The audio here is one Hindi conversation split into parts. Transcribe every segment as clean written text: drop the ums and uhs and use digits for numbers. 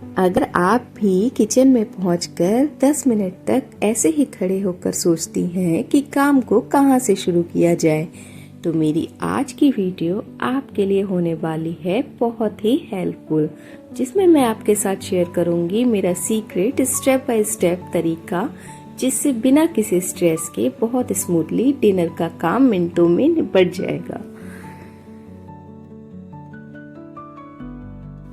अगर आप भी किचन में पहुंचकर 10 मिनट तक ऐसे ही खड़े होकर सोचती हैं कि काम को कहां से शुरू किया जाए, तो मेरी आज की वीडियो आपके लिए होने वाली है बहुत ही हेल्पफुल, जिसमें मैं आपके साथ शेयर करूंगी मेरा सीक्रेट स्टेप बाय स्टेप तरीका, जिससे बिना किसी स्ट्रेस के बहुत स्मूथली डिनर का काम मिनटों में निपट जाएगा।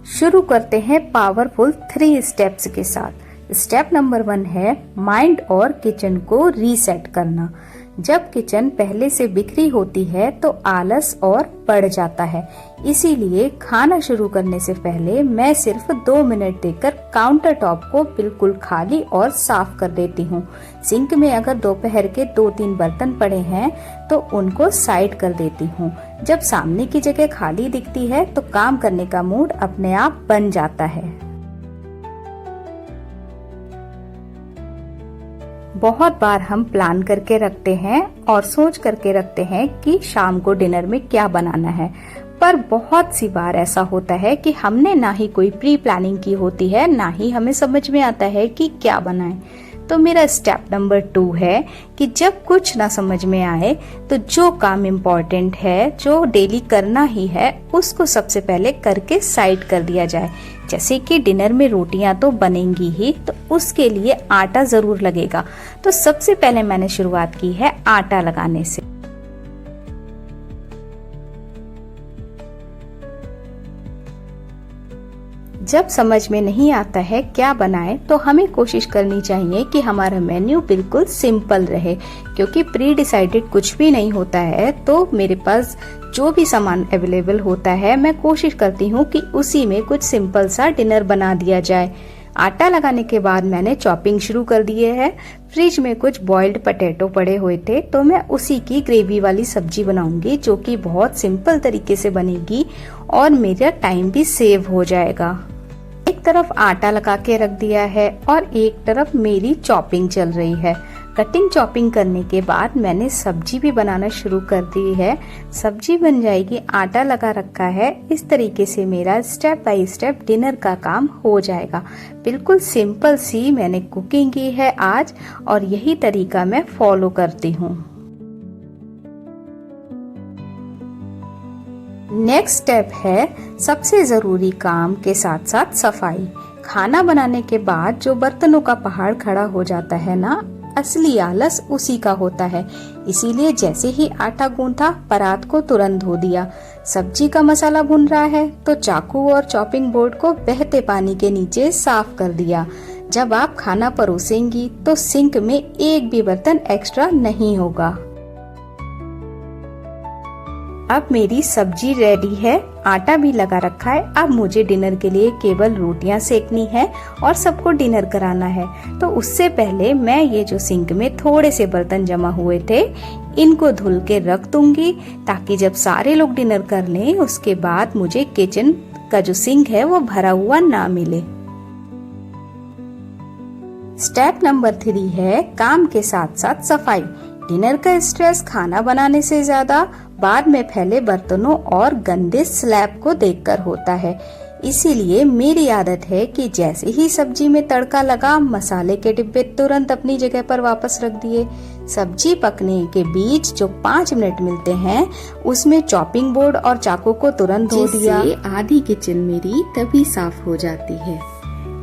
शुरू करते हैं पावरफुल 3 स्टेप्स के साथ। स्टेप नंबर 1 है माइंड और किचन को रीसेट करना। जब किचन पहले से बिखरी होती है तो आलस और बढ़ जाता है, इसीलिए खाना शुरू करने से पहले मैं सिर्फ 2 मिनट देकर काउंटर टॉप को बिल्कुल खाली और साफ कर देती हूँ। सिंक में अगर दोपहर के 2-3 बर्तन पड़े हैं तो उनको साइड कर देती हूँ। जब सामने की जगह खाली दिखती है तो काम करने का मूड अपने आप बन जाता है। बहुत बार हम प्लान करके रखते हैं और सोच करके रखते हैं कि शाम को डिनर में क्या बनाना है, पर बहुत सी बार ऐसा होता है कि हमने ना ही कोई प्री प्लानिंग की होती है, ना ही हमें समझ में आता है कि क्या बनाएं। तो मेरा स्टेप नंबर 2 है कि जब कुछ ना समझ में आए तो जो काम इम्पोर्टेंट है, जो डेली करना ही है, उसको सबसे पहले करके साइड कर दिया जाए। जैसे कि डिनर में रोटियां तो बनेंगी ही, तो उसके लिए आटा जरूर लगेगा। तो सबसे पहले मैंने शुरुआत की है आटा लगाने से। जब समझ में नहीं आता है क्या बनाएं, तो हमें कोशिश करनी चाहिए कि हमारा मेन्यू बिल्कुल सिंपल रहे, क्योंकि प्री डिसाइडेड कुछ भी नहीं होता है। तो मेरे पास जो भी सामान अवेलेबल होता है, मैं कोशिश करती हूँ कि उसी में कुछ सिंपल सा डिनर बना दिया जाए। आटा लगाने के बाद मैंने चॉपिंग शुरू कर दिए है। फ्रिज में कुछ बॉइल्ड पोटैटो पड़े हुए थे, तो मैं उसी की ग्रेवी वाली सब्जी बनाऊंगी, जो कि बहुत सिंपल तरीके से बनेगी और मेरा टाइम भी सेव हो जाएगा। एक तरफ आटा लगा के रख दिया है और एक तरफ मेरी चॉपिंग चल रही है। कटिंग चॉपिंग करने के बाद मैंने सब्जी भी बनाना शुरू कर दी है। सब्जी बन जाएगी, आटा लगा रखा है। इस तरीके से मेरा स्टेप बाय स्टेप डिनर का काम हो जाएगा। बिल्कुल सिंपल सी मैंने कुकिंग की है आज, और यही तरीका मैं फॉलो करती हूँ। नेक्स्ट स्टेप है सबसे जरूरी काम के साथ साथ सफाई। खाना बनाने के बाद जो बर्तनों का पहाड़ खड़ा हो जाता है ना, असली आलस उसी का होता है। इसीलिए जैसे ही आटा गूंथा, परात को तुरंत धो दिया। सब्जी का मसाला भुन रहा है तो चाकू और चॉपिंग बोर्ड को बहते पानी के नीचे साफ कर दिया। जब आप खाना परोसेंगी तो सिंक में एक भी बर्तन एक्स्ट्रा नहीं होगा। अब मेरी सब्जी रेडी है, आटा भी लगा रखा है। अब मुझे डिनर के लिए केवल रोटियां सेकनी है और सबको डिनर कराना है। तो उससे पहले मैं ये जो सिंक में थोड़े से बर्तन जमा हुए थे, इनको धुल के रख दूंगी, ताकि जब सारे लोग डिनर कर लें उसके बाद मुझे किचन का जो सिंक है वो भरा हुआ ना मिले। स्टेप नंबर 3 है काम के साथ साथ सफाई। डिनर का स्ट्रेस खाना बनाने से ज्यादा बाद में फैले बर्तनों और गंदे स्लैब को देखकर होता है। इसीलिए मेरी आदत है कि जैसे ही सब्जी में तड़का लगा, मसाले के डिब्बे तुरंत अपनी जगह पर वापस रख दिए। सब्जी पकने के बीच जो 5 मिनट मिलते हैं, उसमें चॉपिंग बोर्ड और चाकू को तुरंत धो दिया। आधी किचन मेरी तभी साफ हो जाती है।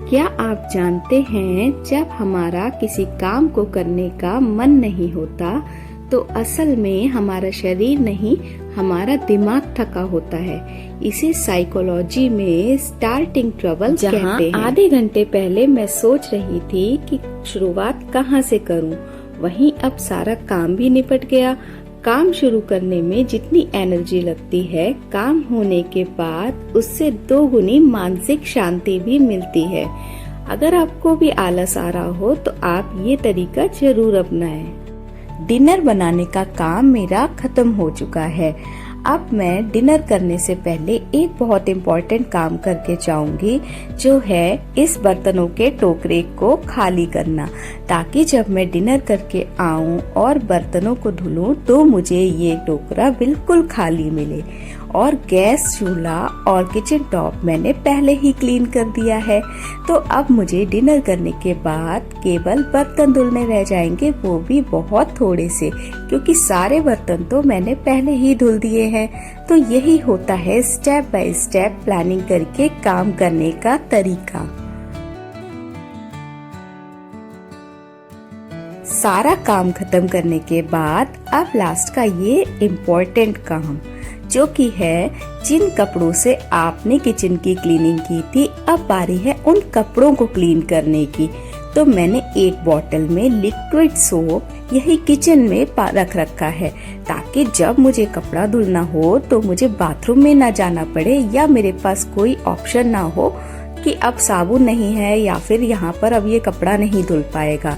क्या आप जानते हैं, जब हमारा किसी काम को करने का मन नहीं होता तो असल में हमारा शरीर नहीं, हमारा दिमाग थका होता है। इसे साइकोलॉजी में स्टार्टिंग ट्रबल कहते हैं। आधे घंटे पहले मैं सोच रही थी कि शुरुआत कहाँ से करूं, वहीं अब सारा काम भी निपट गया। काम शुरू करने में जितनी एनर्जी लगती है, काम होने के बाद उससे 2 गुनी मानसिक शांति भी मिलती है। अगर आपको भी आलस आ रहा हो तो आप ये तरीका जरूर अपनाएं। डिनर बनाने का काम मेरा खत्म हो चुका है। अब मैं डिनर करने से पहले एक बहुत इम्पोर्टेंट काम करके जाऊंगी, जो है इस बर्तनों के टोकरे को खाली करना, ताकि जब मैं डिनर करके आऊं और बर्तनों को धुलूं तो मुझे ये टोकरा बिल्कुल खाली मिले। और गैस, चूल्हा और किचन टॉप मैंने पहले ही क्लीन कर दिया है। तो अब मुझे डिनर करने के बाद केवल बर्तन धुलने रह जाएंगे, वो भी बहुत थोड़े से, क्योंकि सारे बर्तन तो मैंने पहले ही धुल दिए हैं। तो यही होता है स्टेप बाय स्टेप प्लानिंग करके काम करने का तरीका। सारा काम खत्म करने के बाद अब लास्ट का ये इम्पोर्टेंट काम, जो कि है जिन कपड़ों से आपने किचन की क्लीनिंग की थी, अब बारी है उन कपड़ों को क्लीन करने की। तो मैंने एक बोतल में लिक्विड सोप यही किचन में रख रखा है, ताकि जब मुझे कपड़ा धुलना हो तो मुझे बाथरूम में ना जाना पड़े, या मेरे पास कोई ऑप्शन ना हो कि अब साबुन नहीं है या फिर यहाँ पर अब ये कपड़ा नहीं धुल पाएगा।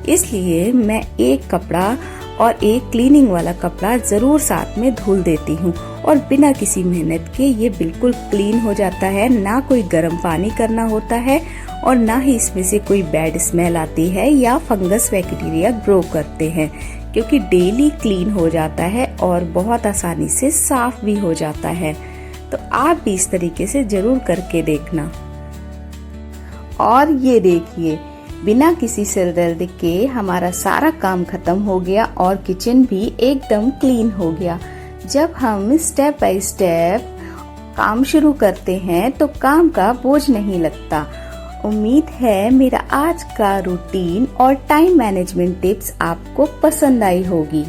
इसलिए मैं एक कपड़ा और एक क्लीनिंग वाला कपड़ा जरूर साथ में धुल देती हूँ, और बिना किसी मेहनत के ये बिल्कुल क्लीन हो जाता है। ना कोई गर्म पानी करना होता है और ना ही इसमें से कोई बैड स्मेल आती है या फंगस बैक्टीरिया ग्रो करते हैं, क्योंकि डेली क्लीन हो जाता है और बहुत आसानी से साफ भी हो जाता है। तो आप भी इस तरीके से जरूर करके देखना। और ये देखिए, बिना किसी सिरदर्द के हमारा सारा काम खत्म हो गया और किचन भी एकदम क्लीन हो गया। जब हम स्टेप बाय स्टेप काम शुरू करते हैं तो काम का बोझ नहीं लगता। उम्मीद है मेरा आज का रूटीन और टाइम मैनेजमेंट टिप्स आपको पसंद आई होगी।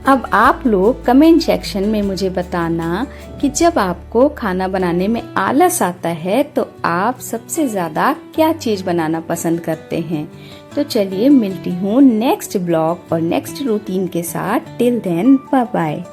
अब आप लोग कमेंट सेक्शन में मुझे बताना कि जब आपको खाना बनाने में आलस आता है तो आप सबसे ज्यादा क्या चीज बनाना पसंद करते हैं। तो चलिए मिलती हूँ नेक्स्ट ब्लॉग और नेक्स्ट रूटीन के साथ। Till then bye bye.